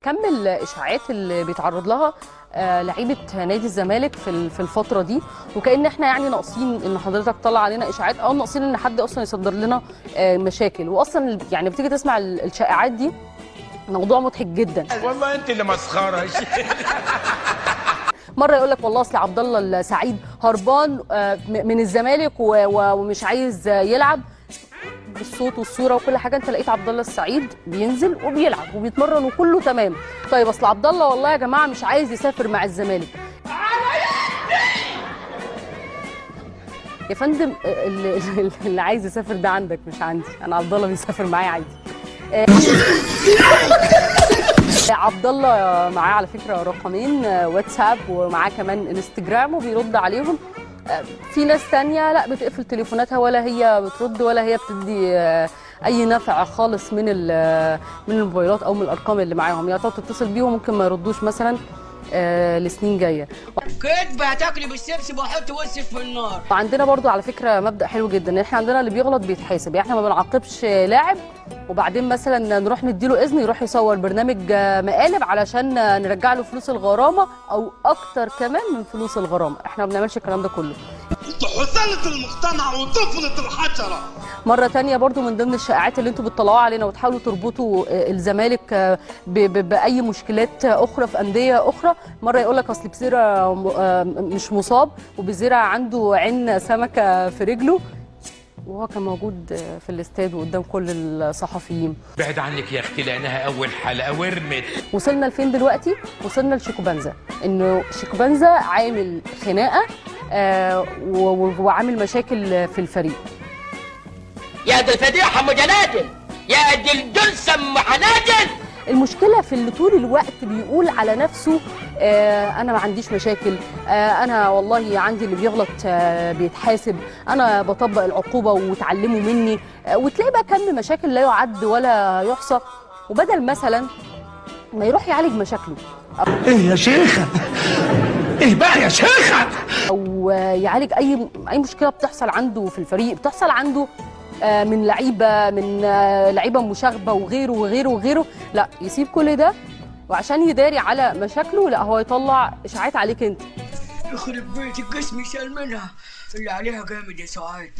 كم الاشاعات اللي بيتعرض لها لعيبه نادي الزمالك في الفتره دي، وكأن احنا يعني ناقصين ان حضرتك تطلع علينا اشاعات، او ناقصين ان حد اصلا يصدر لنا مشاكل. واصلا يعني بتيجي تسمع الشائعات دي موضوع مضحك جدا. والله انت اللي مسخره. مره يقول لك والله اصل عبد الله السعيد هربان من الزمالك ومش عايز يلعب. بالصوت والصوره وكل حاجه انت لقيت عبد الله السعيد بينزل وبيلعب وبيتمرن وكله تمام. طيب اصل عبد الله والله يا جماعه مش عايز يسافر مع الزمالك. يا فندم اللي عايز يسافر ده عندك مش عندي، انا عبد الله بيسافر معايا عادي. عبد الله معاه على فكره رقمين واتساب، ومعاه كمان انستجرام وبيرد عليهم. في ناس تانية لا بتقفل تليفوناتها ولا هي بترد ولا هي بتدي اي نفع خالص من الموبايلات او من الارقام اللي معاهم، يعني تقعد تتصل بيهم ممكن ما يردوش مثلا لسنين جايه. كدبه هتاكلي بالسبسب واحط وشك في النار. وعندنا برضو على فكره مبدا حلو جدا ان احنا عندنا اللي بيغلط بيتحاسب، يعني احنا ما بنعاقبش لاعب وبعدين مثلا نروح نديله اذن يروح يصور برنامج مقالب علشان نرجع له فلوس الغرامه او اكتر كمان من فلوس الغرامه. احنا ما بنعملش الكلام ده كله. حثالة المقتنع وطفلة الحشرة. مرة تانية برضو من ضمن الشائعات اللي انتوا بتطلعوا علينا وتحاولوا تربطوا الزمالك بأي مشكلات أخرى في أندية أخرى. مرة يقول لك أصل بزيرة مش مصاب وبزيرة عنده عين سمكة في رجله، وهو كان موجود في الاستاد وقدام كل الصحفيين. بعد عنك يا اختي لانها اول حلقه ورمت. وصلنا لفين دلوقتي؟ وصلنا لشيكوبانزا، انه شيكوبانزا عامل خناقه وعامل مشاكل في الفريق. يا دي الفضيحه ام جنادل، يا دي الدلسه ام حناجل. المشكله في اللي طول الوقت بيقول على نفسه انا ما عنديش مشاكل، انا والله عندي اللي بيغلط بيتحاسب، انا بطبق العقوبه وتعلموا مني، وتلاقي بقى كم مشاكل لا يعد ولا يحصى. وبدل مثلا ما يروح يعالج مشاكله ايه يا شيخة؟ ايه بقى يا شيخة؟ او يعالج اي مشكله بتحصل عنده في الفريق، بتحصل عنده من لعيبه مشاغبه وغيره وغيره وغيره، لا يسيب كل ده وعشان يداري على مشاكله لا هو يطلع اشاعات عليك انت. يخرب بيت الجسم يشال منها اللي عليها جامد يا سعاد.